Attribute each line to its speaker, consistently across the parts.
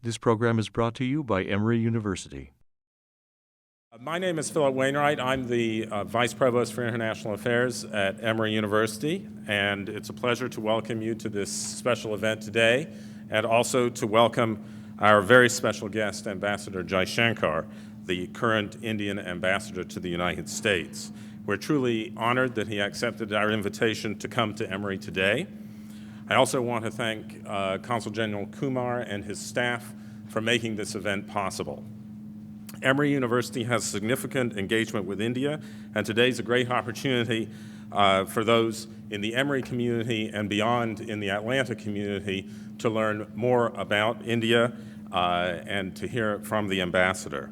Speaker 1: This program is brought to you by Emory University.
Speaker 2: My name is Philip Wainwright. I'm the Vice Provost for International Affairs at Emory University, and it's a pleasure to welcome you to this special event today, and also to welcome our very special guest, Ambassador Jaishankar, the current Indian ambassador to the United States. We're truly honored that he accepted our invitation to come to Emory today. I also want to thank Consul General Kumar and his staff for making this event possible. Emory University has significant engagement with India, and today's a great opportunity for those in the Emory community and beyond in the Atlanta community to learn more about India and to hear from the ambassador.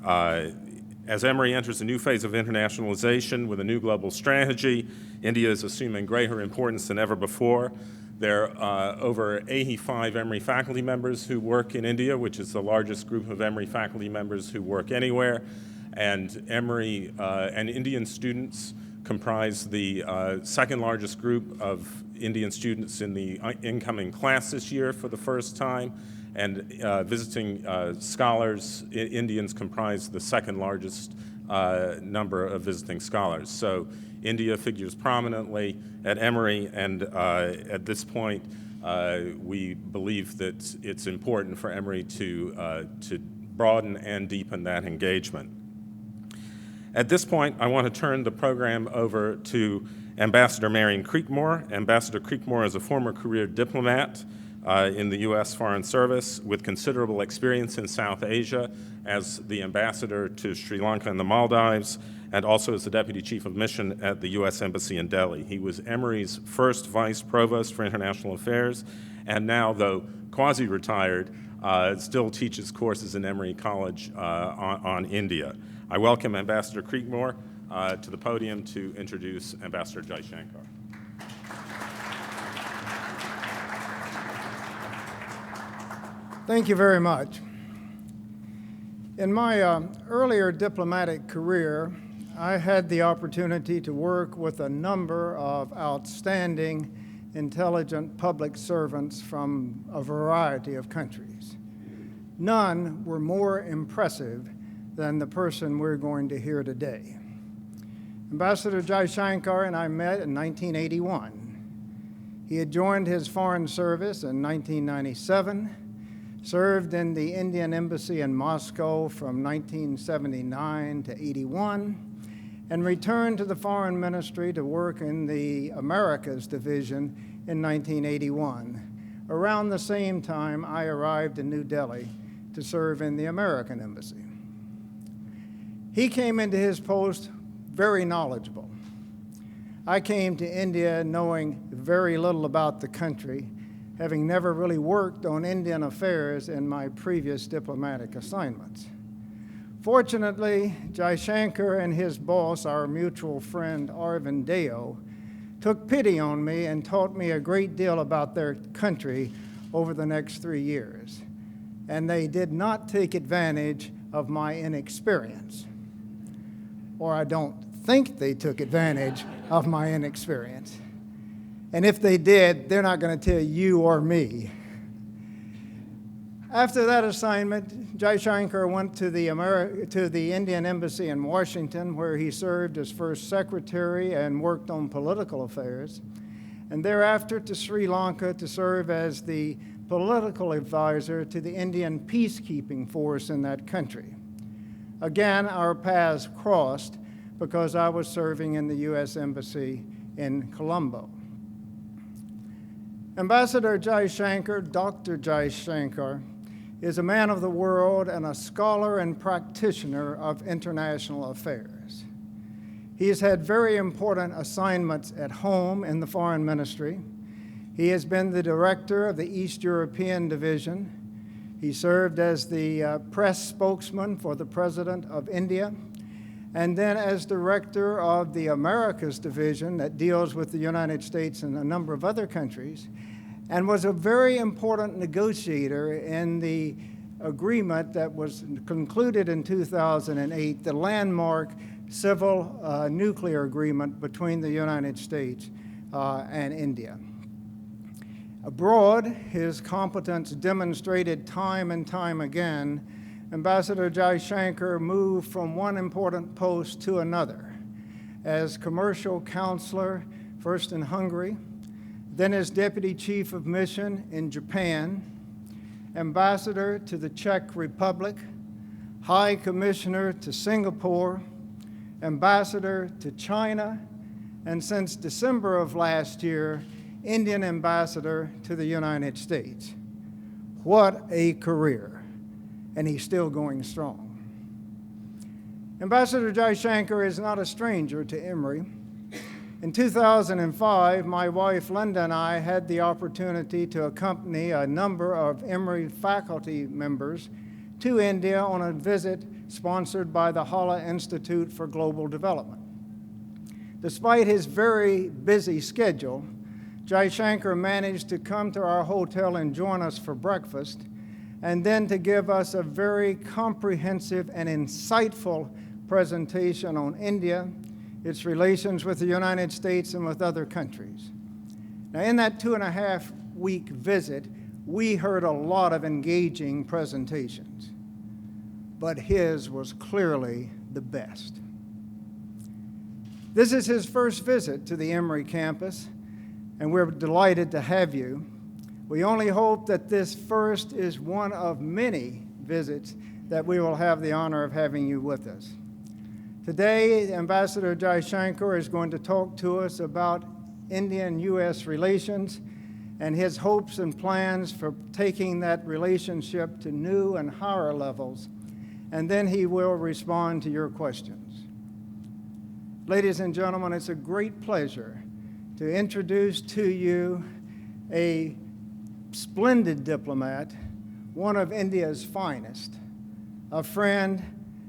Speaker 2: As Emory enters a new phase of internationalization with a new global strategy, India is assuming greater importance than ever before. There are over 85 Emory faculty members who work in India, which is the largest group of Emory faculty members who work anywhere. And Emory and Indian students comprise the second largest group of Indian students in the incoming class this year for the first time. And visiting scholars, Indians comprise the second largest number of visiting scholars. So India figures prominently at Emory, and at this point, we believe that it's important for Emory to broaden and deepen that engagement. At this point, I want to turn the program over to Ambassador Marion Creekmore. Ambassador Creekmore is a former career diplomat in the U.S. Foreign Service with considerable experience in South Asia as the ambassador to Sri Lanka and the Maldives, and also as the Deputy Chief of Mission at the U.S. Embassy in Delhi. He was Emory's first Vice Provost for International Affairs, and now, though quasi-retired, still teaches courses in Emory College on India. I welcome Ambassador Creekmore to the podium to introduce Ambassador Jaishankar.
Speaker 3: Thank you very much. In my earlier diplomatic career, I had the opportunity to work with a number of outstanding, intelligent public servants from a variety of countries. None were more impressive than the person we're going to hear today. Ambassador Jaishankar and I met in 1981. He had joined his foreign service in 1997, served in the Indian Embassy in Moscow from 1979 to 81, and returned to the Foreign Ministry to work in the Americas Division in 1981. Around the same time, I arrived in New Delhi to serve in the American Embassy. He came into his post very knowledgeable. I came to India knowing very little about the country, having never really worked on Indian affairs in my previous diplomatic assignments. Fortunately, Jaishankar and his boss, our mutual friend Arvind Deo, took pity on me and taught me a great deal about their country over the next 3 years. And they did not take advantage of my inexperience. Or I don't think they took advantage of my inexperience. And if they did, they're not going to tell you or me. After that assignment, Jaishankar went to the Indian Embassy in Washington, where he served as first secretary and worked on political affairs, and thereafter to Sri Lanka to serve as the political advisor to the Indian peacekeeping force in that country. Again, our paths crossed because I was serving in the U.S. Embassy in Colombo. Ambassador Jaishankar, Dr. Jaishankar, is a man of the world and a scholar and practitioner of international affairs. He has had very important assignments at home in the Foreign Ministry. He has been the director of the East European Division. He served as the press spokesman for the President of India, and then as director of the Americas Division that deals with the United States and a number of other countries, and was a very important negotiator in the agreement that was concluded in 2008, the landmark civil nuclear agreement between the United States and India. Abroad, his competence demonstrated time and time again. Ambassador Jaishankar moved from one important post to another as commercial counselor, first in Hungary, then as deputy chief of mission in Japan, ambassador to the Czech Republic, high commissioner to Singapore, ambassador to China, and since December of last year, Indian ambassador to the United States. What a career, and he's still going strong. Ambassador Jaishankar is not a stranger to Emory. In 2005, my wife Linda and I had the opportunity to accompany a number of Emory faculty members to India on a visit sponsored by the Halle Institute for Global Development. Despite his very busy schedule, Jaishankar managed to come to our hotel and join us for breakfast, and then to give us a very comprehensive and insightful presentation on India, its relations with the United States and with other countries. Now, in that 2.5-week visit, we heard a lot of engaging presentations, but his was clearly the best. This is his first visit to the Emory campus, and we're delighted to have you. We only hope that this first is one of many visits that we will have the honor of having you with us. Today, Ambassador Jaishankar is going to talk to us about Indian-US relations and his hopes and plans for taking that relationship to new and higher levels, and then he will respond to your questions. Ladies and gentlemen, it's a great pleasure to introduce to you a splendid diplomat, one of India's finest, a friend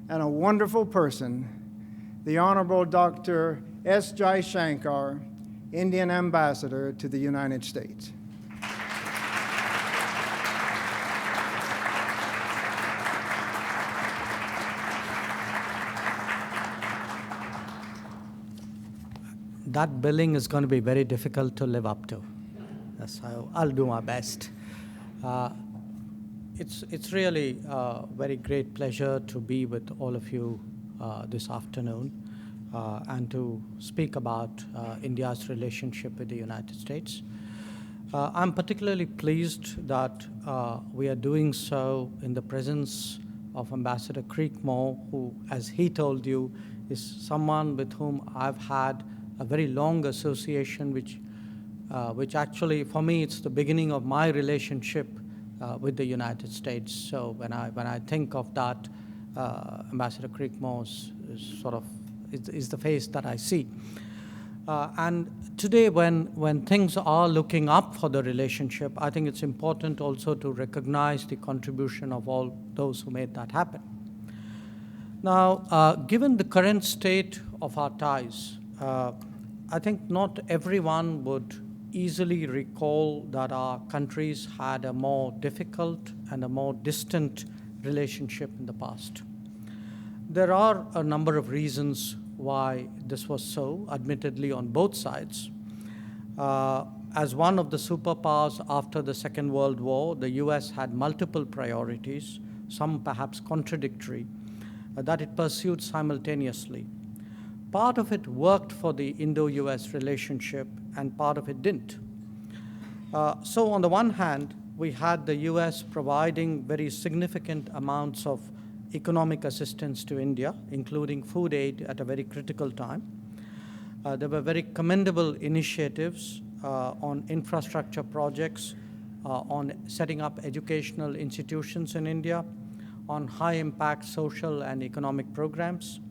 Speaker 3: and a wonderful person, the Honorable Dr. S Jaishankar, Indian Ambassador to the United States.
Speaker 4: That billing is going to be very difficult to live up to. So I'll do my best. It's really a very great pleasure to be with all of you this afternoon and to speak about India's relationship with the United States. I'm particularly pleased that we are doing so in the presence of Ambassador Creekmore, who, as he told you, is someone with whom I've had a very long association, which actually, for me, it's the beginning of my relationship with the United States. So when I think of that, Ambassador Creekmore is the face that I see. And today, when things are looking up for the relationship, I think it's important also to recognize the contribution of all those who made that happen. Now, given the current state of our ties, I think not everyone would easily recall that our countries had a more difficult and a more distant relationship in the past. There are a number of reasons why this was so, admittedly on both sides. As one of the superpowers after the Second World War, the US had multiple priorities, some perhaps contradictory, that it pursued simultaneously. Part of it worked for the Indo-US relationship, and part of it didn't. So on the one hand, we had the US providing very significant amounts of economic assistance to India, including food aid at a very critical time. There were very commendable initiatives on infrastructure projects, on setting up educational institutions in India, on high-impact social and economic programs.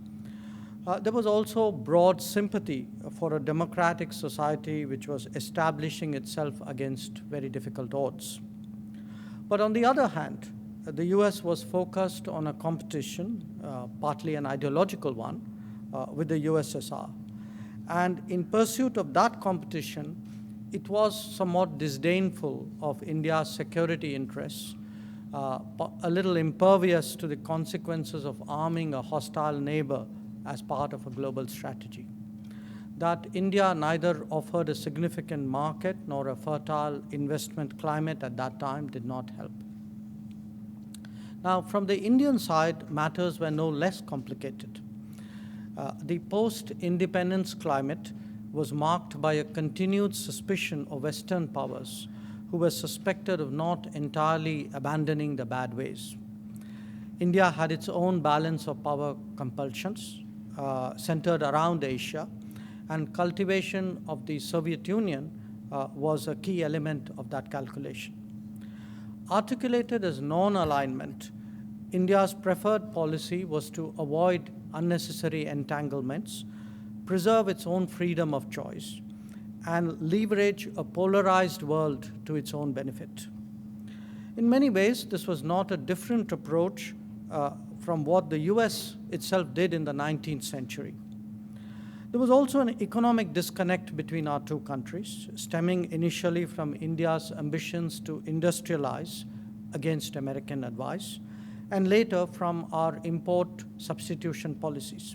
Speaker 4: There was also broad sympathy for a democratic society which was establishing itself against very difficult odds. But on the other hand, the US was focused on a competition, partly an ideological one, with the USSR. And in pursuit of that competition, it was somewhat disdainful of India's security interests, a little impervious to the consequences of arming a hostile neighbor as part of a global strategy. that India neither offered a significant market nor a fertile investment climate at that time did not help. Now, from the Indian side, matters were no less complicated. The post-independence climate was marked by a continued suspicion of Western powers who were suspected of not entirely abandoning the bad ways. India had its own balance of power compulsions centered around Asia, and cultivation of the Soviet Union was a key element of that calculation. Articulated as non-alignment, India's preferred policy was to avoid unnecessary entanglements, preserve its own freedom of choice, and leverage a polarized world to its own benefit. In many ways, this was not a different approach from what the US itself did in the 19th century. There was also an economic disconnect between our two countries, stemming initially from India's ambitions to industrialize against American advice, and later from our import substitution policies.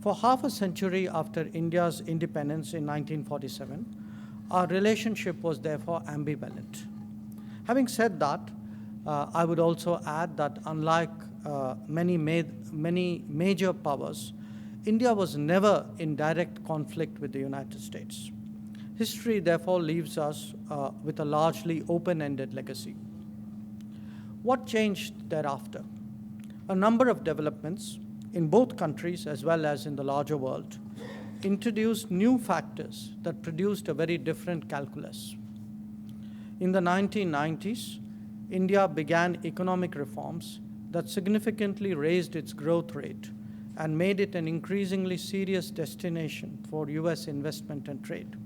Speaker 4: For half a century after India's independence in 1947, our relationship was therefore ambivalent. Having said that, I would also add that unlike many major powers, India was never in direct conflict with the United States. History therefore leaves us with a largely open-ended legacy. What changed thereafter? A number of developments in both countries as well as in the larger world introduced new factors that produced a very different calculus. In the 1990s, India began economic reforms that significantly raised its growth rate and made it an increasingly serious destination for US investment and trade.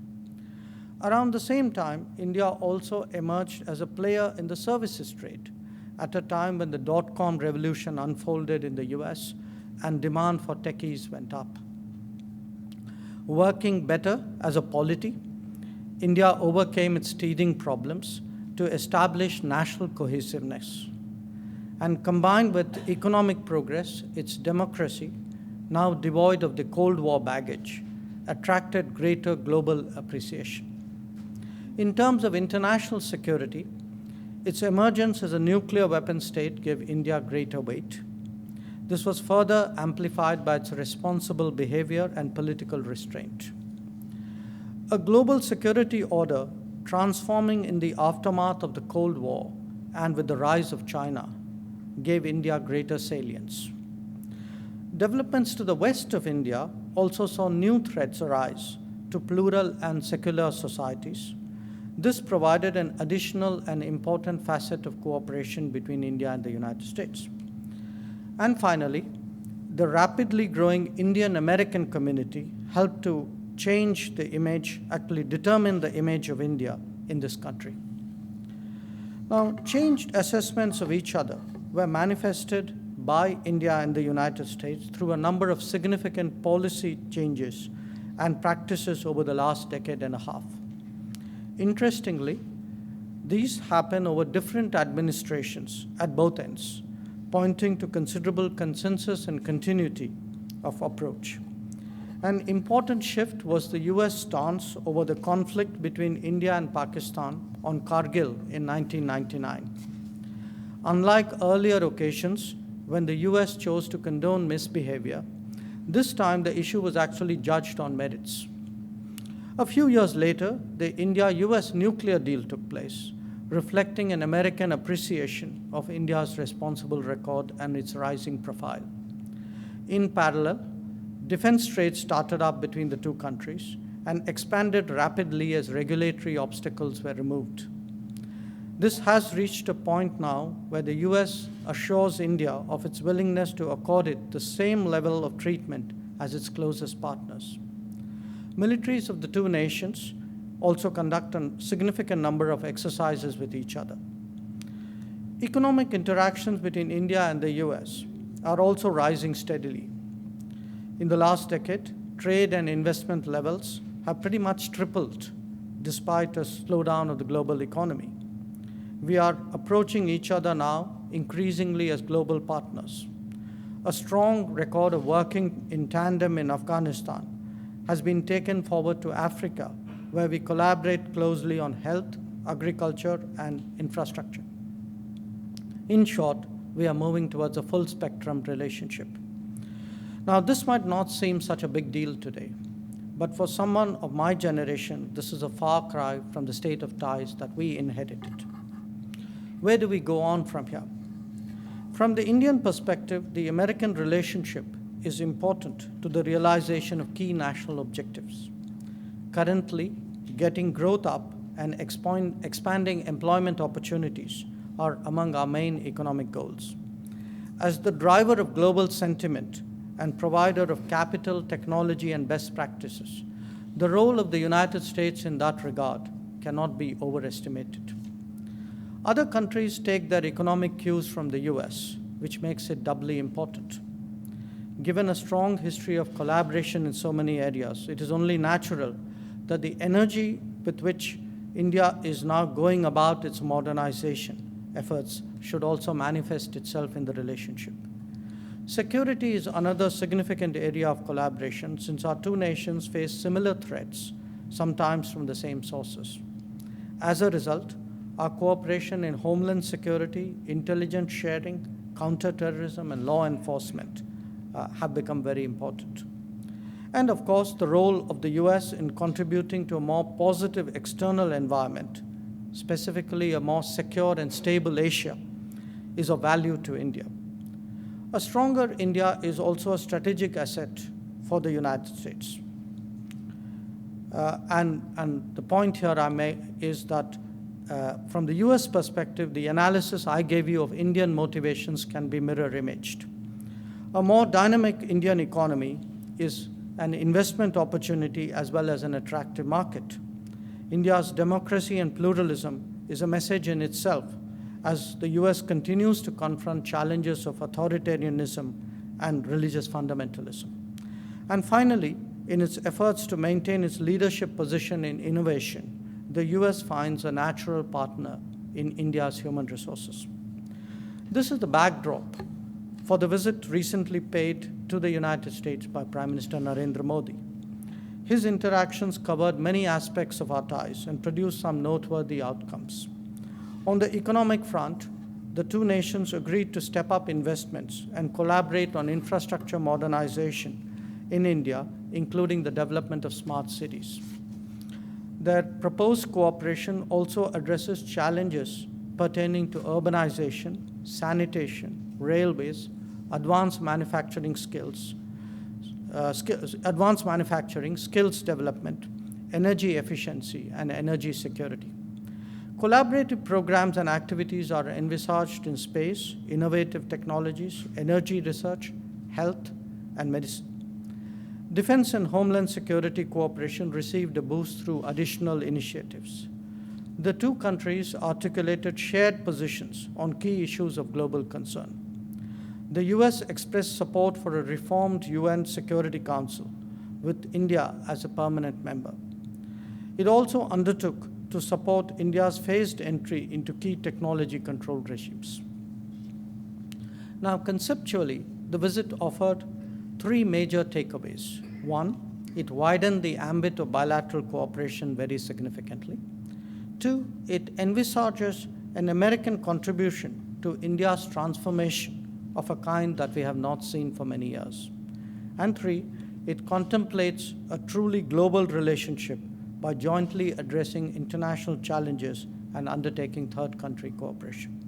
Speaker 4: Around the same time, India also emerged as a player in the services trade at a time when the dot-com revolution unfolded in the US and demand for techies went up. Working better as a polity, India overcame its teething problems to establish national cohesiveness. And combined with economic progress, its democracy, now devoid of the Cold War baggage, attracted greater global appreciation. In terms of international security, its emergence as a nuclear weapon state gave India greater weight. This was further amplified by its responsible behavior and political restraint. A global security order transforming in the aftermath of the Cold War and with the rise of China gave India greater salience. Developments to the west of India also saw new threats arise to plural and secular societies. This provided an additional and important facet of cooperation between India and the United States. And finally, the rapidly growing Indian-American community helped to change the image, actually determine the image of India in this country. Now, changed assessments of each other were manifested by India and the United States through a number of significant policy changes and practices over the last decade and a half. Interestingly, these happen over different administrations at both ends, pointing to considerable consensus and continuity of approach. An important shift was the US stance over the conflict between India and Pakistan on Kargil in 1999. Unlike earlier occasions when the US chose to condone misbehavior, this time the issue was actually judged on merits. A few years later, the India-US nuclear deal took place, reflecting an American appreciation of India's responsible record and its rising profile. In parallel, defense trade started up between the two countries and expanded rapidly as regulatory obstacles were removed. This has reached a point now where the US assures India of its willingness to accord it the same level of treatment as its closest partners. Militaries of the two nations also conduct a significant number of exercises with each other. Economic interactions between India and the US are also rising steadily. In the last decade, trade and investment levels have pretty much tripled despite a slowdown of the global economy. We are approaching each other now increasingly as global partners. A strong record of working in tandem in Afghanistan has been taken forward to Africa, where we collaborate closely on health, agriculture, and infrastructure. In short, we are moving towards a full spectrum relationship. Now, this might not seem such a big deal today, but for someone of my generation, this is a far cry from the state of ties that we inherited. Where do we go on from here? From the Indian perspective, the American relationship is important to the realization of key national objectives. Currently, getting growth up and expanding employment opportunities are among our main economic goals. As the driver of global sentiment and provider of capital, technology, and best practices, the role of the United States in that regard cannot be overestimated. Other countries take their economic cues from the US, which makes it doubly important. Given a strong history of collaboration in so many areas, it is only natural that the energy with which India is now going about its modernization efforts should also manifest itself in the relationship. Security is another significant area of collaboration since our two nations face similar threats, sometimes from the same sources. As a result, our cooperation in homeland security, intelligence sharing, counterterrorism, and law enforcement have become very important. And of course, the role of the US in contributing to a more positive external environment, specifically a more secure and stable Asia, is of value to India. A stronger India is also a strategic asset for the United States. And the point here I make is that from the US perspective, the analysis I gave you of Indian motivations can be mirror imaged. A more dynamic Indian economy is an investment opportunity as well as an attractive market. India's democracy and pluralism is a message in itself as the US continues to confront challenges of authoritarianism and religious fundamentalism. And finally, in its efforts to maintain its leadership position in innovation, the US finds a natural partner in India's human resources. This is the backdrop for the visit recently paid to the United States by Prime Minister Narendra Modi. His interactions covered many aspects of our ties and produced some noteworthy outcomes. On the economic front, the two nations agreed to step up investments and collaborate on infrastructure modernization in India, including the development of smart cities. Their proposed cooperation also addresses challenges pertaining to urbanization, sanitation, railways, advanced manufacturing, skills development, energy efficiency, and energy security. Collaborative programs and activities are envisaged in space, innovative technologies, energy research, health, and medicine. Defense and homeland security cooperation received a boost through additional initiatives. The two countries articulated shared positions on key issues of global concern. The US expressed support for a reformed UN Security Council with India as a permanent member. It also undertook to support India's phased entry into key technology control regimes. Now, conceptually, the visit offered three major takeaways. One, it widened the ambit of bilateral cooperation very significantly. Two, it envisages an American contribution to India's transformation of a kind that we have not seen for many years. And three, it contemplates a truly global relationship by jointly addressing international challenges and undertaking third country cooperation.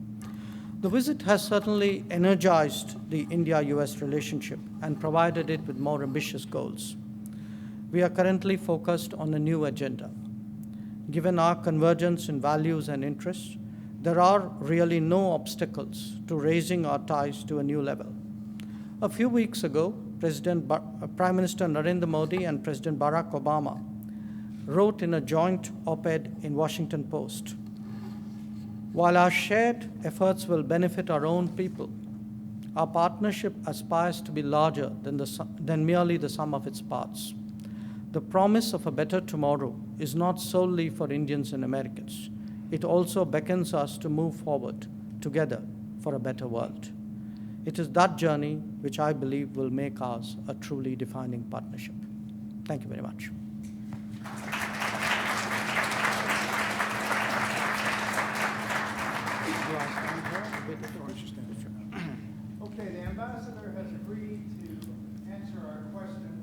Speaker 4: The visit has certainly energized the India-US relationship and provided it with more ambitious goals. We are currently focused on a new agenda. Given our convergence in values and interests, there are really no obstacles to raising our ties to a new level. A few weeks ago, Prime Minister Narendra Modi and President Barack Obama wrote in a joint op-ed in Washington Post, "While our shared efforts will benefit our own people, our partnership aspires to be larger than merely the sum of its parts. The promise of a better tomorrow is not solely for Indians and Americans. It also beckons us to move forward together for a better world. It is that journey which I believe will make ours a truly defining partnership." Thank you very much.
Speaker 3: Okay, the ambassador has agreed to answer our questions.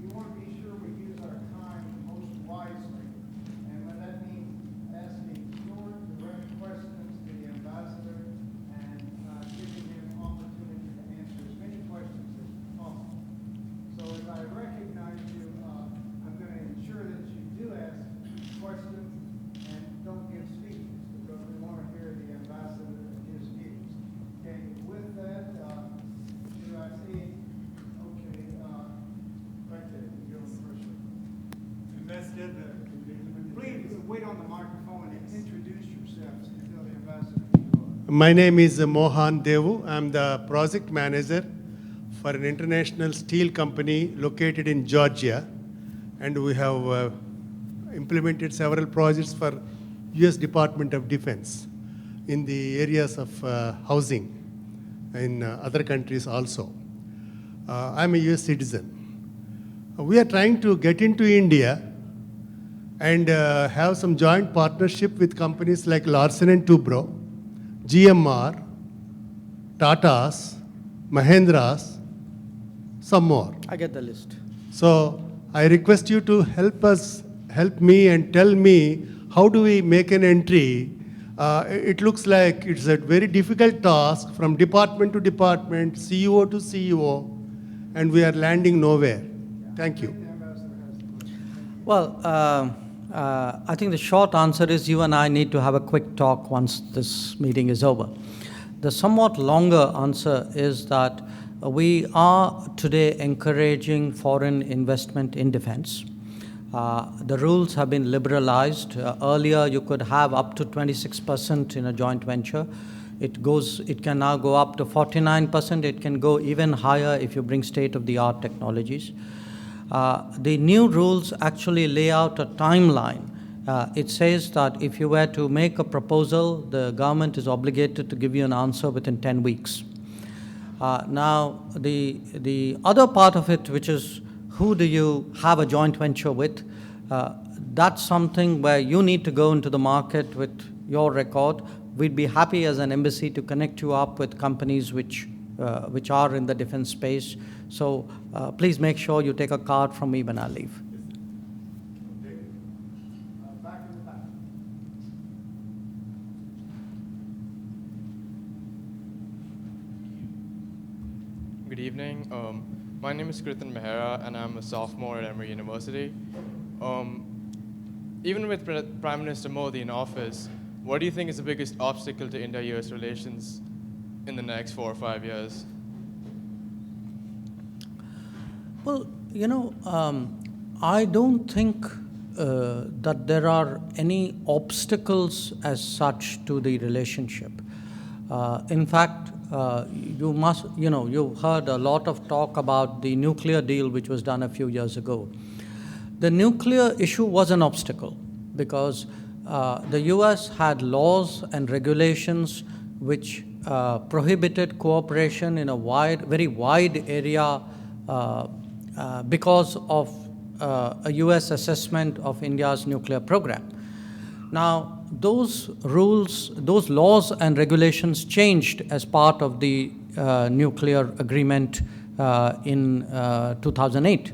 Speaker 3: We want to be sure we use our time most wisely, and what that means asking short, direct questions to the ambassador and giving him opportunity to answer as many questions as possible. So as I recognize you, I'm going to ensure that you do ask questions and don't give speeches, because we want to hear the ambassador and his views. Okay, with that, should I see? Okay, right there, you're the first one.
Speaker 5: Ambassador,
Speaker 3: Please wait on the microphone and introduce yourselves and tell the ambassador who you are.
Speaker 5: my name is Mohan Devu. I'm the project manager for an international steel company located in Georgia, and we have implemented several projects for US Department of Defense in the areas of housing in other countries also. I'm a US citizen. We are trying to get into India and have some joint partnership with companies like Larsen and Toubro, GMR, Tatas, Mahindras, some more.
Speaker 4: I get the list.
Speaker 5: So I request you to help me and tell me how do we make an entry. It looks like it's a very difficult task from department to department, CEO to CEO, and we are landing nowhere. Thank you.
Speaker 4: Well, I think the short answer is you and I need to have a quick talk once this meeting is over. The somewhat longer answer is that we are today encouraging foreign investment in defense. The rules have been liberalized. Earlier, you could have up to 26% in a joint venture. It can now go up to 49%. It can go even higher if you bring state-of-the-art technologies. The new rules actually lay out a timeline. It says that if you were to make a proposal, the government is obligated to give you an answer within 10 weeks. Now, the other part of it, which is who do you have a joint venture with, that's something where you need to go into the market with your record. We'd be happy as an embassy to connect you up with companies which are in the defense space. So please make sure you take a card from me when I leave.
Speaker 3: Back in the back.
Speaker 6: Good evening. My name is Kritan Mehra, and I'm a sophomore at Emory University. Even with Prime Minister Modi in office, what do you think is the biggest obstacle to India-US relations in the next 4 or 5 years?
Speaker 4: Well, I don't think that there are any obstacles as such to the relationship. In fact, you've heard a lot of talk about the nuclear deal which was done a few years ago. The nuclear issue was an obstacle because the US had laws and regulations which prohibited cooperation in a very wide area because of a US assessment of India's nuclear program. Now, those rules, those laws and regulations changed as part of the nuclear agreement in 2008.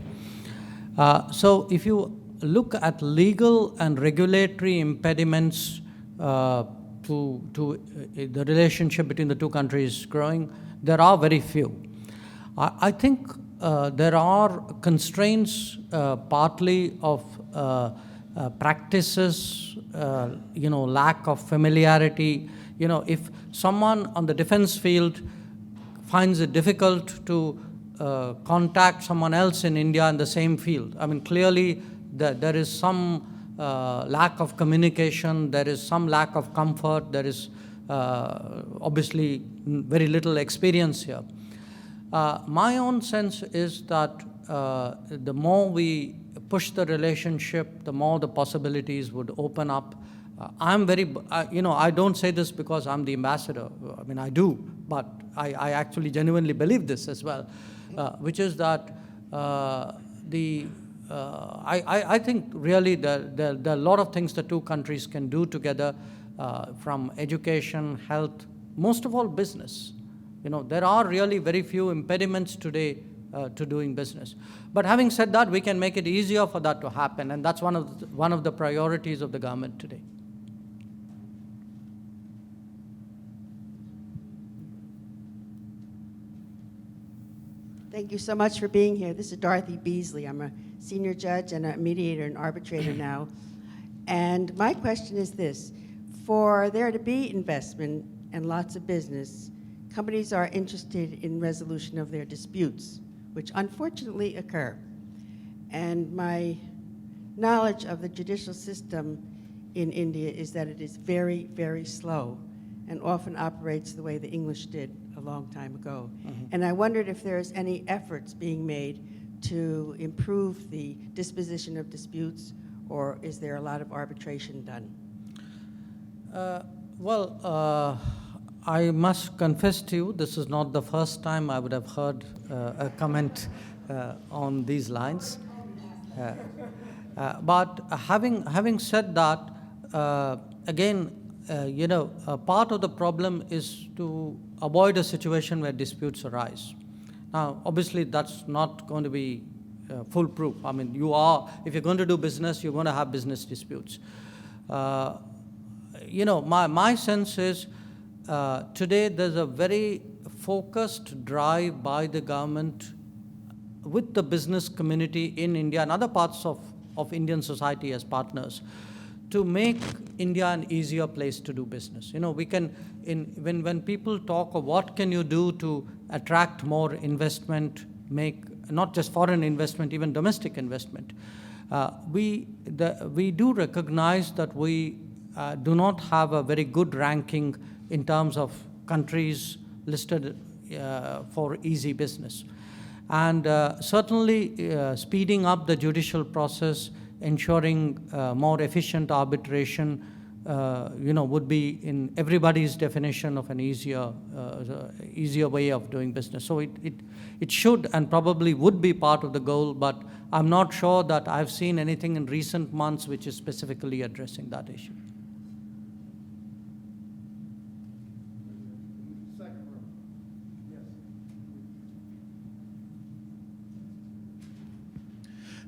Speaker 4: So if you look at legal and regulatory impediments to the relationship between the two countries growing, there are very few. I think there are constraints partly of practices, lack of familiarity. If someone on the defense field finds it difficult to contact someone else in India in the same field, I mean, clearly there is some lack of communication, there is some lack of comfort, there is obviously very little experience here. My own sense is that the more we push the relationship, the more the possibilities would open up. I don't say this because I'm the ambassador. I mean, I do, but I actually genuinely believe this as well, which is that I think really there are a lot of things the two countries can do together, from education, health, most of all business. There are really very few impediments today to doing business. But having said that, we can make it easier for that to happen, and that's one of the priorities of the government today.
Speaker 7: Thank you so much for being here. This is Dorothy Beasley. I'm a senior judge and a mediator and arbitrator now. And my question is this: for there to be investment and lots of business, companies are interested in resolution of their disputes, which unfortunately occur. And my knowledge of the judicial system in India is that it is very, very slow and often operates the way the English did a long time ago. Mm-hmm. And I wondered if there's any efforts being made to improve the disposition of disputes, or is there a lot of arbitration done?
Speaker 4: I must confess to you, this is not the first time I would have heard a comment on these lines. But having said that, again, part of the problem is to avoid a situation where disputes arise. Now, obviously, that's not going to be foolproof. I mean, if you're going to do business, you're going to have business disputes. My sense is today there's a very focused drive by the government with the business community in India and other parts of Indian society as partners to make India an easier place to do business. We can, when people talk of what can you do to attract more investment, make not just foreign investment, even domestic investment, we do recognize that we do not have a very good ranking in terms of countries listed for easy business. And certainly speeding up the judicial process, ensuring more efficient arbitration, would be in everybody's definition of an easier way of doing business. So it should and probably would be part of the goal, but I'm not sure that I've seen anything in recent months which is specifically addressing that issue.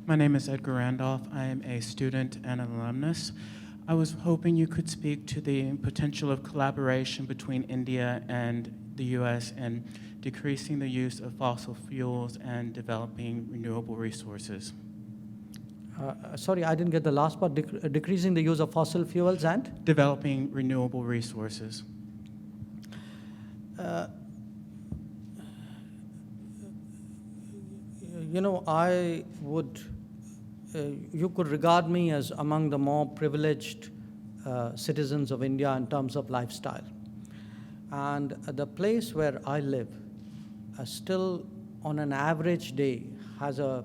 Speaker 8: My name is Edgar Randolph. I am a student and an alumnus. I was hoping you could speak to the potential of collaboration between India and the US in decreasing the use of fossil fuels and developing renewable resources.
Speaker 4: Sorry, I didn't get the last part. Decreasing the use of fossil fuels and?
Speaker 8: Developing renewable resources.
Speaker 4: I would, you could regard me as among the more privileged citizens of India in terms of lifestyle. And the place where I live still on an average day has a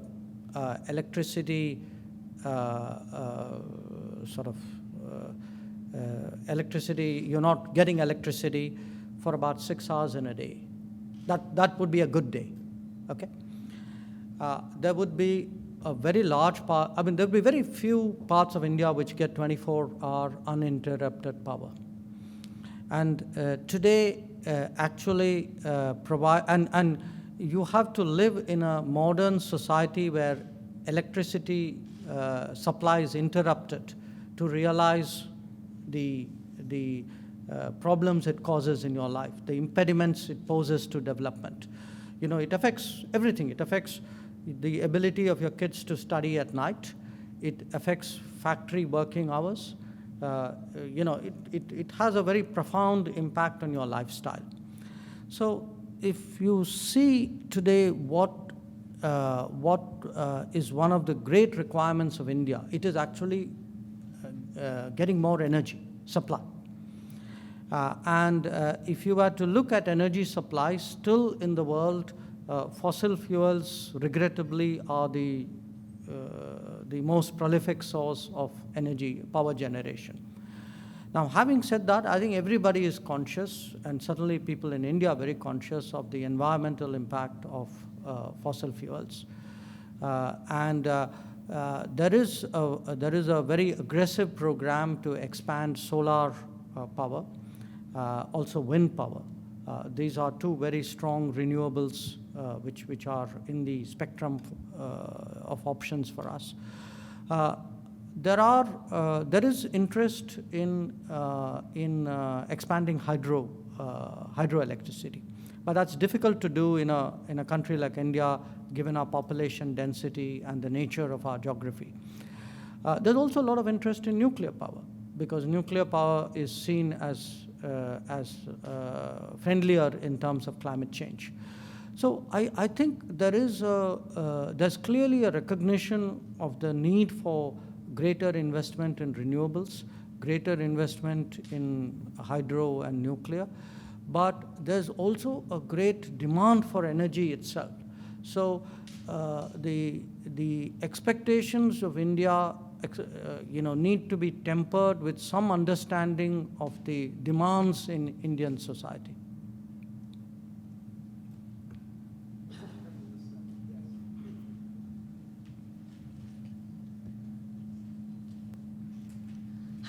Speaker 4: electricity electricity, you're not getting electricity for about 6 hours in a day. That would be a good day, okay? There would be a very large part, there would be very few parts of India which get 24-hour uninterrupted power. And today actually provide, and you have to live in a modern society where electricity supply is interrupted to realize the problems it causes in your life, the impediments it poses to development. It affects everything. It affects the ability of your kids to study at night. It affects factory working hours. It has a very profound impact on your lifestyle. So if you see today what is one of the great requirements of India, it is actually getting more energy supply. And if you were to look at energy supply, still in the world, fossil fuels, regrettably, are the most prolific source of energy, power generation. Now, having said that, I think everybody is conscious, and certainly people in India are very conscious of the environmental impact of fossil fuels. There is a very aggressive program to expand solar power, also wind power. These are two very strong renewables which are in the spectrum of options for us. There is interest in expanding hydroelectricity, but that's difficult to do in a country like India, given our population density and the nature of our geography. There's also a lot of interest in nuclear power, because nuclear power is seen as friendlier in terms of climate change. So I think there's clearly a recognition of the need for greater investment in renewables, greater investment in hydro and nuclear, but there's also a great demand for energy itself. So the expectations of India need to be tempered with some understanding of the demands in Indian society.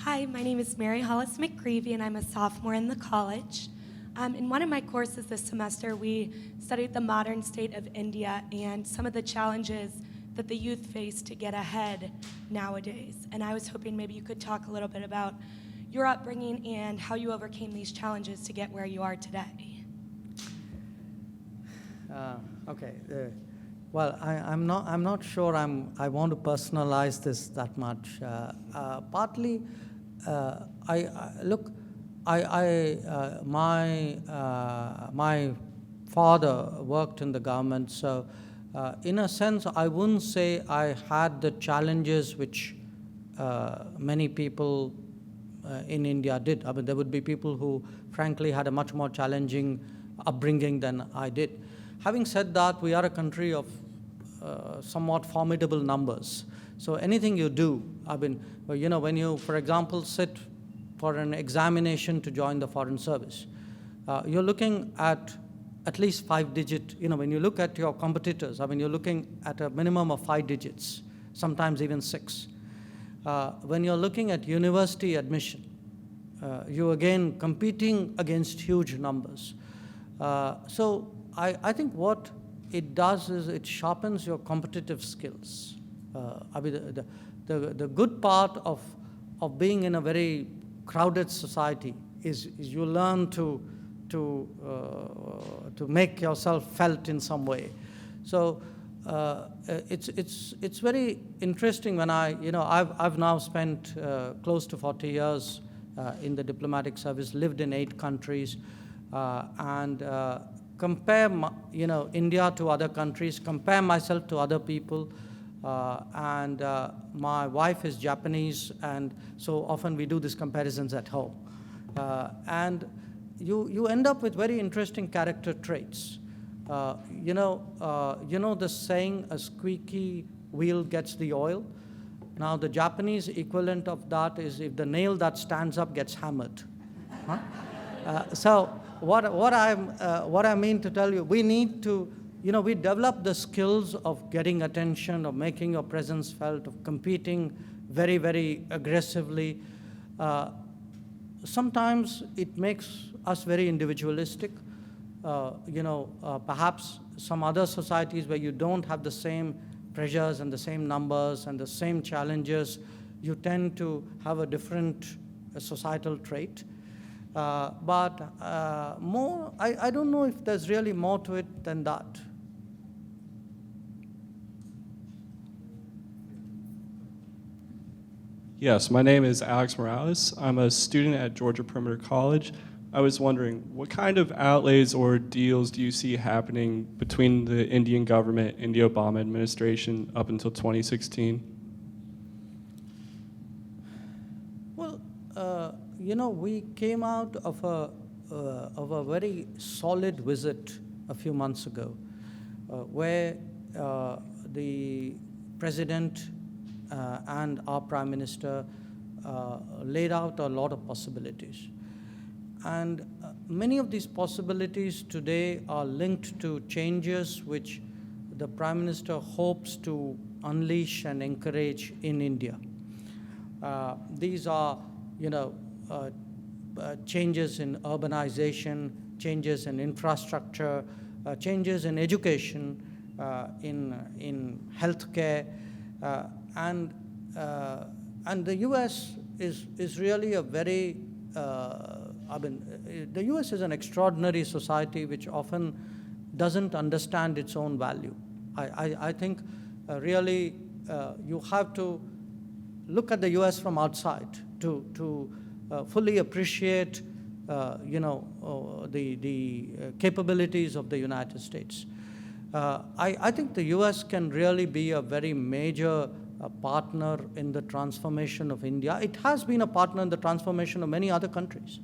Speaker 9: Hi, my name is Mary Hollis McGreevy, and I'm a sophomore in the college. In one of my courses this semester, we studied the modern state of India and some of the challenges that the youth face to get ahead nowadays. And I was hoping maybe you could talk a little bit about your upbringing and how you overcame these challenges to get where you are today.
Speaker 4: Okay. Well, I'm not sure I want to personalize this that much. Partly, my father worked in the government, so in a sense, I wouldn't say I had the challenges which many people in India did. I mean, there would be people who, frankly, had a much more challenging upbringing than I did. Having said that, we are a country of somewhat formidable numbers. So anything you do, I mean, when you, for example, sit for an examination to join the Foreign Service, you're looking at least 5-digit, when you look at your competitors, I mean, you're looking at a minimum of 5 digits, sometimes even 6. When you're looking at university admission, you're again competing against huge numbers. So I think what it does is it sharpens your competitive skills. I mean, the good part of being in a very crowded society is you learn to make yourself felt in some way. So it's very interesting when I've now spent close to 40 years in the diplomatic service, lived in 8 countries, and compare India to other countries, compare myself to other people, and my wife is Japanese, and so often we do these comparisons at home, and you end up with very interesting character traits. You know the saying, a squeaky wheel gets the oil. Now the Japanese equivalent of that is, if the nail that stands up gets hammered. Huh? So what I mean to tell you, we need to, we develop the skills of getting attention, of making your presence felt, of competing very, very aggressively. Sometimes it makes us very individualistic. Perhaps some other societies where you don't have the same pressures and the same numbers and the same challenges, you tend to have a different societal trait. But more, I don't know if there's really more to it than that.
Speaker 10: Yes, my name is Alex Morales. I'm a student at Georgia Perimeter College. I was wondering, what kind of outlays or deals do you see happening between the Indian government and the Obama administration up until 2016?
Speaker 4: Well, we came out of a very solid visit a few months ago, where the president and our prime minister laid out a lot of possibilities. And many of these possibilities today are linked to changes which the Prime Minister hopes to unleash and encourage in India. These are, changes in urbanization, changes in infrastructure, changes in education, in healthcare, and the U.S. is really a very, the U.S. is an extraordinary society which often doesn't understand its own value. I think really you have to look at the U.S. from outside to fully appreciate the capabilities of the United States. I think the U.S. can really be a very major partner in the transformation of India. It has been a partner in the transformation of many other countries.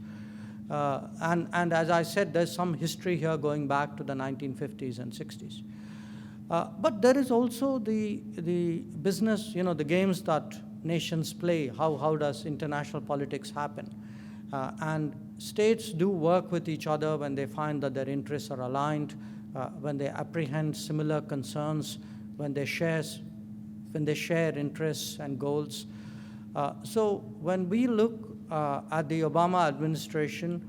Speaker 4: And as I said, there's some history here going back to the 1950s and 60s. But there is also the business, the games that nations play. How does international politics happen? And states do work with each other when they find that their interests are aligned, when they apprehend similar concerns, when they share interests and goals. So when we look at the Obama administration,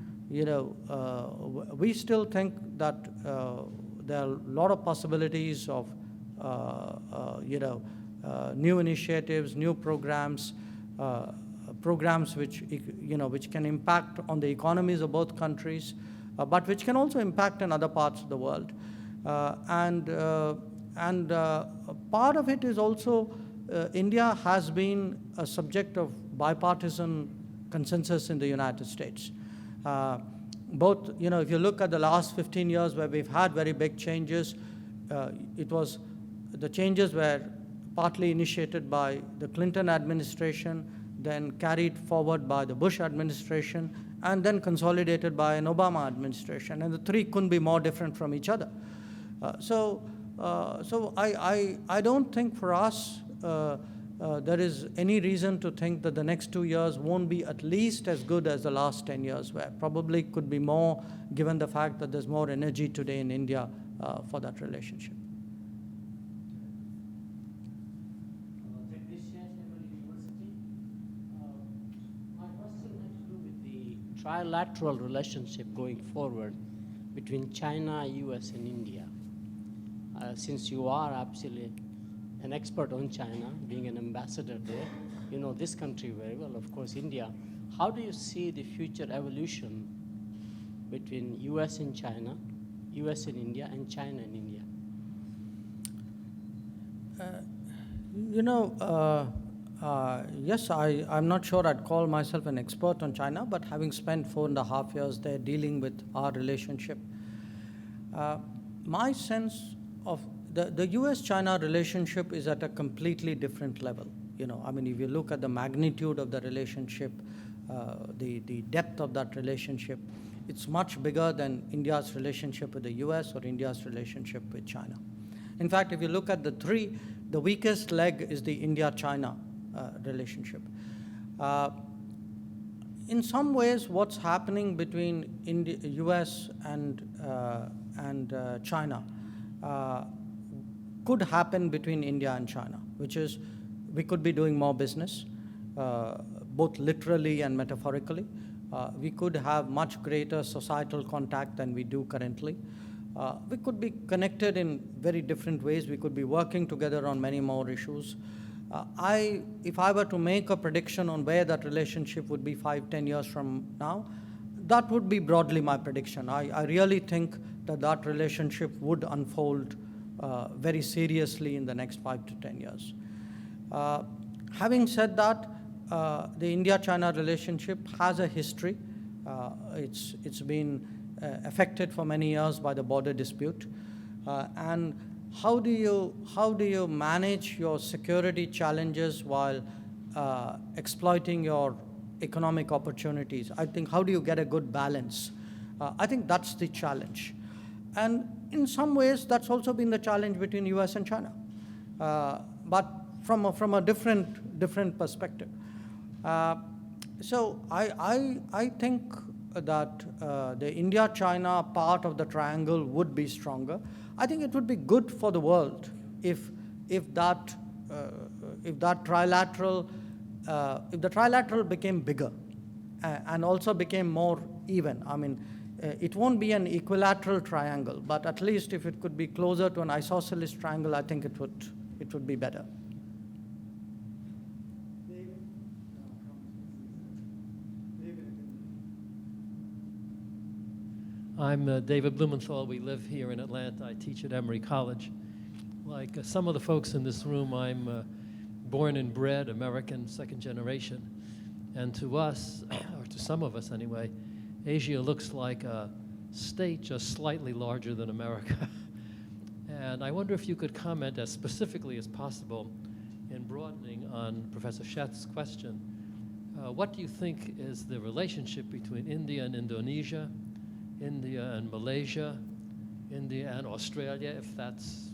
Speaker 4: we still think that there are a lot of possibilities of new initiatives, new programs, programs which can impact on the economies of both countries, but which can also impact in other parts of the world. And part of it is also India has been a subject of bipartisan consensus in the United States. Both, if you look at the last 15 years where we've had very big changes, the changes were partly initiated by the Clinton administration, then carried forward by the Bush administration, and then consolidated by an Obama administration. And the three couldn't be more different from each other. So I don't think for us there is any reason to think that the next 2 years won't be at least as good as the last 10 years were. Probably could be more, given the fact that there's more energy today in India for that relationship.
Speaker 11: Emory University. My question has to do with the trilateral relationship going forward between China, US, and India. Since you are absolutely an expert on China, being an ambassador there, you know this country very well, of course, India. How do you see the future evolution between US and China, US and India, and China and India?
Speaker 4: Yes, I'm not sure I'd call myself an expert on China, but having spent 4.5 years there dealing with our relationship, my sense of the US-China relationship is at a completely different level. If you look at the magnitude of the relationship, the depth of that relationship, it's much bigger than India's relationship with the US or India's relationship with China. In fact, if you look at the weakest leg is the India-China relationship. In some ways, what's happening between US and China could happen between India and China, which is we could be doing more business, both literally and metaphorically. We could have much greater societal contact than we do currently. We could be connected in very different ways. We could be working together on many more issues. If I were to make a prediction on where that relationship would be 5-10 years from now, that would be broadly my prediction. I really think that relationship would unfold very seriously in the next 5 to 10 years. Having said that, the India-China relationship has a history. It's been affected for many years by the border dispute. And how do you manage your security challenges while exploiting your economic opportunities? I think, how do you get a good balance? I think that's the challenge. And in some ways, that's also been the challenge between US and China, but from a different perspective. So I think that the India-China part of the triangle would be stronger. I think it would be good for the world if that trilateral became bigger and also became more even. I mean, it won't be an equilateral triangle, but at least if it could be closer to an isosceles triangle, I think it would be better.
Speaker 12: I'm David Blumenthal. We live here in Atlanta. I teach at Emory College. Like some of the folks in this room, I'm born and bred American, second generation. And to us, or to some of us anyway, Asia looks like a state just slightly larger than America. And I wonder if you could comment as specifically as possible in broadening on Professor Schett's question. What do you think is the relationship between India and Indonesia, India and Malaysia, India and Australia, if that's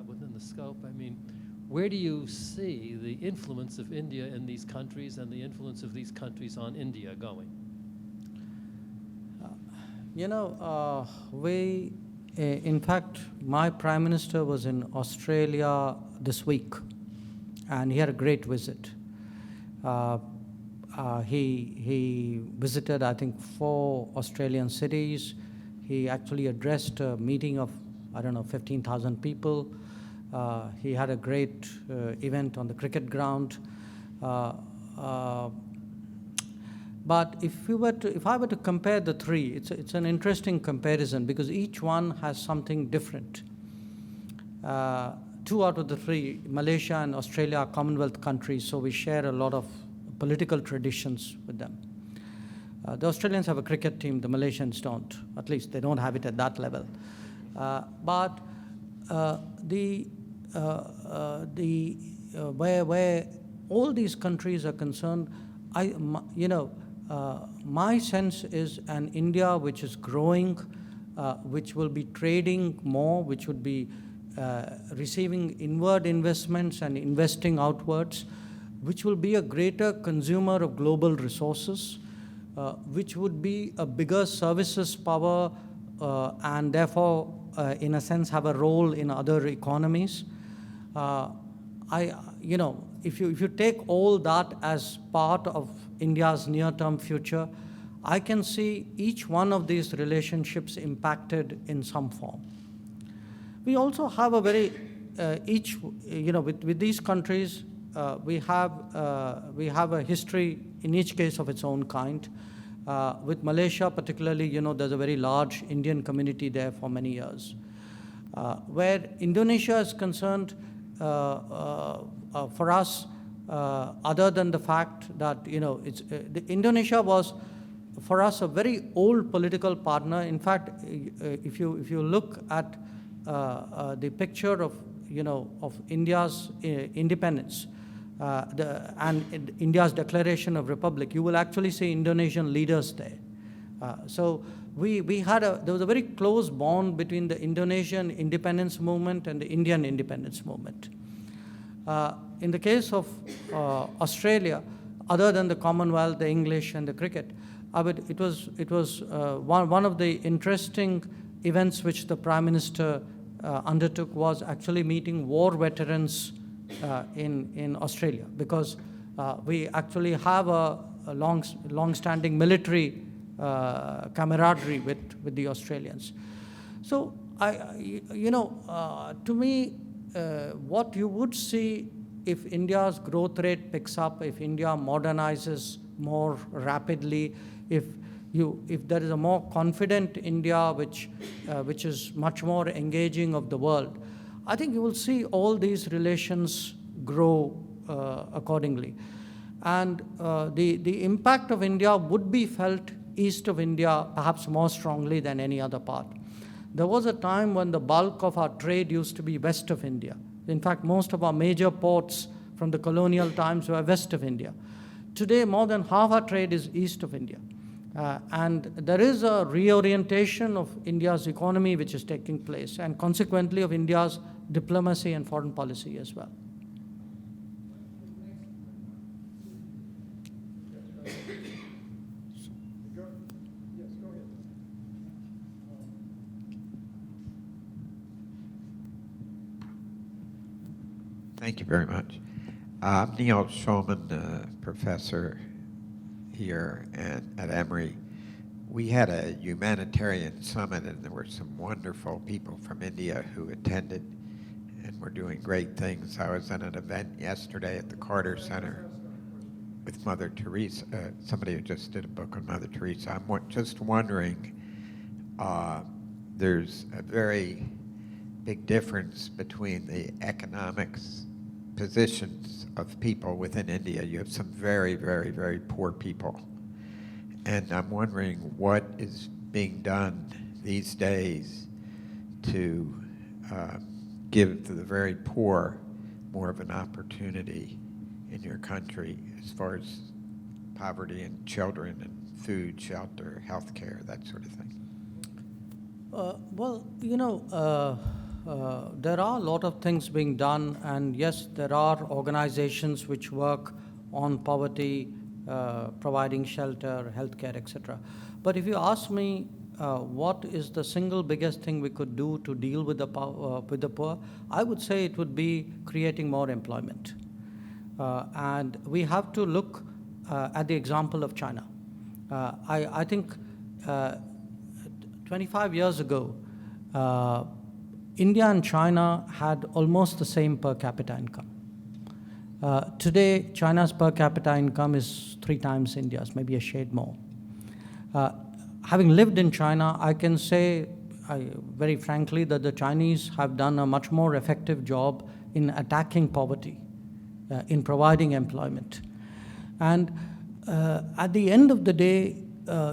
Speaker 12: within the scope? I mean, where do you see the influence of India in these countries and the influence of these countries on India going?
Speaker 4: In fact, my Prime Minister was in Australia this week, and he had a great visit. He visited, I think, 4 Australian cities. He actually addressed a meeting of, 15,000 people. He had a great event on the cricket ground. But if I were to compare the three, it's an interesting comparison because each one has something different. 2 out of the 3, Malaysia and Australia, are Commonwealth countries, so we share a lot of political traditions with them. The Australians have a cricket team, the Malaysians don't. At least they don't have it at that level. Where all these countries are concerned, my sense is an India which is growing, which will be trading more, which would be receiving inward investments and investing outwards, which will be a greater consumer of global resources, which would be a bigger services power and therefore, in a sense, have a role in other economies. If you take all that as part of India's near-term future, I can see each one of these relationships impacted in some form. We also have a very, with these countries, we have a history in each case of its own kind. With Malaysia particularly, there's a very large Indian community there for many years. Where Indonesia is concerned, for us, other than the fact that, Indonesia was, for us, a very old political partner. In fact, if you look at the picture of India's independence and India's declaration of republic, you will actually see Indonesian leaders there. So there was a very close bond between the Indonesian independence movement and the Indian independence movement. In the case of Australia, other than the Commonwealth, the English, and the cricket, it was one of the interesting events which the Prime Minister undertook was actually meeting war veterans in Australia, because we actually have a long-standing military camaraderie with the Australians. So, to me, what you would see if India's growth rate picks up, if India modernizes more rapidly, if there is a more confident India which is much more engaging of the world, I think you will see all these relations grow accordingly. And the impact of India would be felt east of India perhaps more strongly than any other part. There was a time when the bulk of our trade used to be west of India. In fact, most of our major ports from the colonial times were west of India. Today, more than half our trade is east of India. And there is a reorientation of India's economy which is taking place, and consequently of India's diplomacy and foreign policy as well.
Speaker 13: Thank you very much. I'm Neil Schulman, professor here at Emory. We had a humanitarian summit, and there were some wonderful people from India who attended, and were doing great things. I was at an event yesterday at the Carter Center with Mother Teresa, somebody who just did a book on Mother Teresa. I'm just wondering, there's a very big difference between the economics positions of people within India. You have some very, very, very poor people. And I'm wondering what is being done these days to give to the very poor more of an opportunity in your country as far as poverty and children and food, shelter, health care, that sort of thing.
Speaker 4: Well, you know, there are a lot of things being done, and yes, there are organizations which work on poverty, providing shelter, healthcare, etc. But if you ask me, what is the single biggest thing we could do to deal with the poor, I would say it would be creating more employment. And we have to look at the example of China. I think 25 years ago, India and China had almost the same per capita income. Today, China's per capita income is 3 times India's, maybe a shade more. Having lived in China, I can say very frankly that the Chinese have done a much more effective job in attacking poverty, in providing employment. And at the end of the day,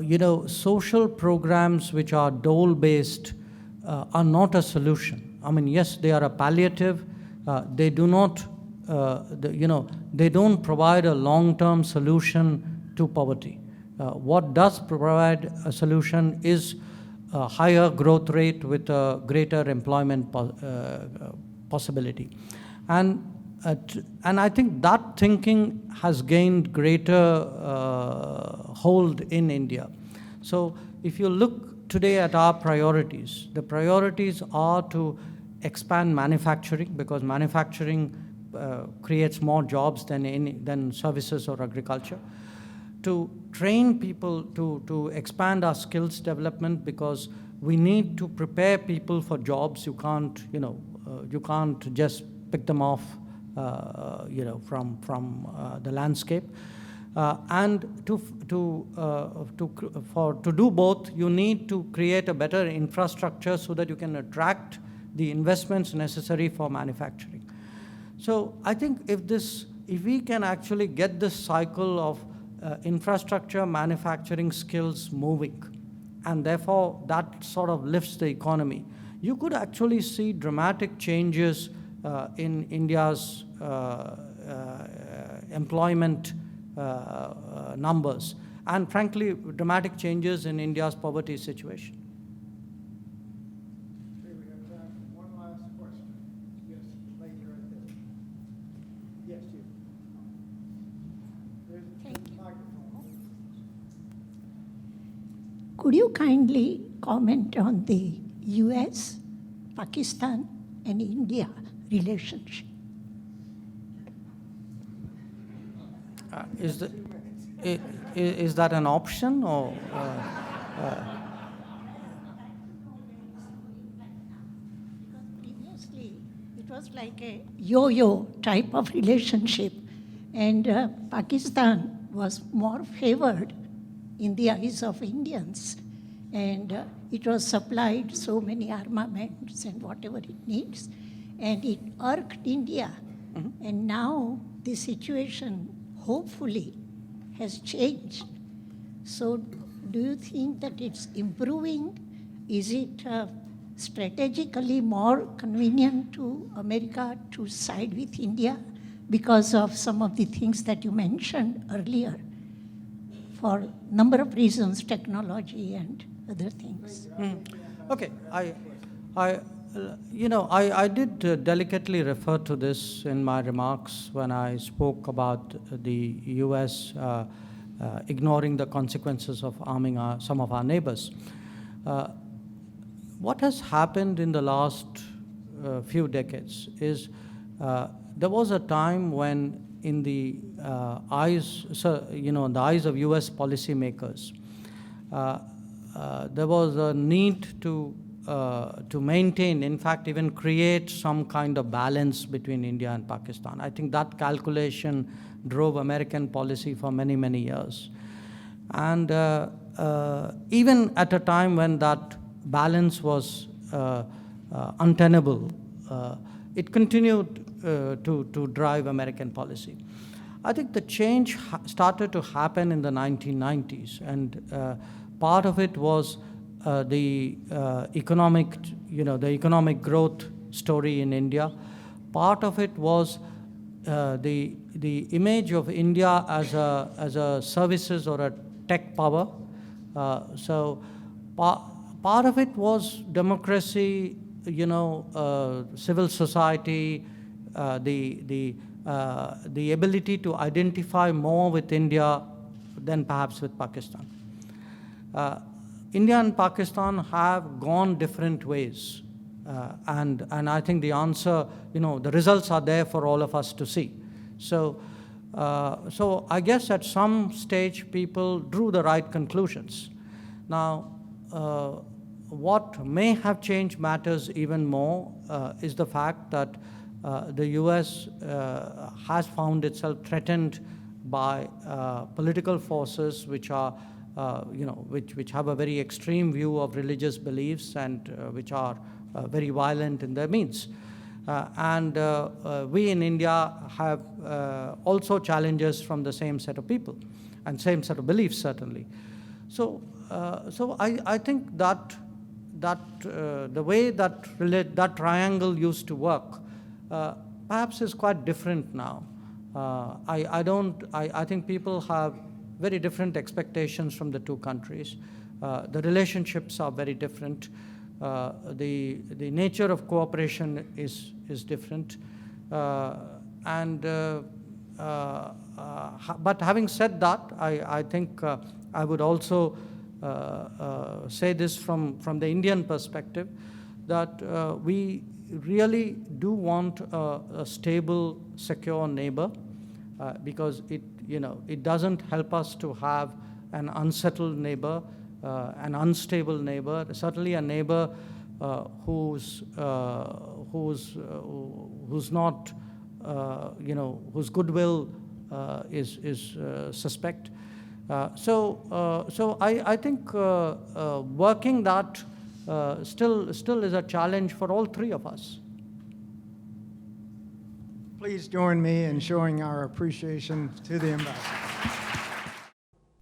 Speaker 4: you know, social programs which are dole-based are not a solution. I mean, yes, they are a palliative. They do not, you know, they don't provide a long-term solution to poverty. What does provide a solution is a higher growth rate with a greater employment possibility. And I think that thinking has gained greater hold in India. So if you look today at our priorities, the priorities are to expand manufacturing, because manufacturing creates more jobs than services or agriculture. To train people, to expand our skills development, because we need to prepare people for jobs. You can't, you know, you can't just pick them off, you know, from the landscape. And to do both, you need to create a better infrastructure so that you can attract the investments necessary for manufacturing. So I think if we can actually get this cycle of infrastructure, manufacturing skills moving, and therefore that sort of lifts the economy, you could actually see dramatic changes in India's employment numbers, and frankly, dramatic changes in India's poverty situation.
Speaker 3: Okay, we have time for one last question. Yes, lady right there. Yes, you. There's the microphone.
Speaker 14: Could you kindly comment on the US, Pakistan, and India relationship?
Speaker 4: Is that an option, or?
Speaker 14: Previously, it was like a yo-yo type of relationship, and Pakistan was more favored in the eyes of Indians, and it was supplied so many armaments and whatever it needs, and it irked India. Mm-hmm. And now the situation hopefully has changed. So do you think that it's improving? Is it strategically more convenient to America to side with India because of some of the things that you mentioned earlier, for a number of reasons, technology and other things?
Speaker 4: Okay, I did delicately refer to this in my remarks when I spoke about the US ignoring the consequences of arming some of our neighbors. What has happened in the last few decades is there was a time when, in the eyes, in the eyes of U.S. policymakers, there was a need to maintain, in fact, even create some kind of balance between India and Pakistan. I think that calculation drove American policy for many, many years. And even at a time when that balance was untenable, it continued to drive American policy. I think the change started to happen in the 1990s, and part of it was the economic growth story in India. Part of it was the image of India as a services or a tech power. So part of it was democracy, civil society, the ability to identify more with India than perhaps with Pakistan. India and Pakistan have gone different ways. And I think the answer, the results are there for all of us to see. So I guess at some stage people drew the right conclusions. Now, what may have changed matters even more is the fact that the US has found itself threatened by political forces which are, which have a very extreme view of religious beliefs and which are very violent in their means. And we in India have also challenges from the same set of people and same set of beliefs, certainly. So I think that the way that triangle used to work perhaps is quite different now. I think people have very different expectations from the two countries. The relationships are very different. The nature of cooperation is different. But having said that, I think I would also say this from the Indian perspective, that we really do want a stable, secure neighbor, because it doesn't help us to have an unsettled neighbor, an unstable neighbor, certainly a neighbor who's not, whose goodwill is suspect. So I think working that still is a challenge for all three of us.
Speaker 3: Please join me in showing our appreciation to the ambassador.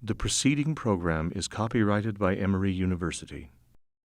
Speaker 1: The preceding program is copyrighted by Emory University.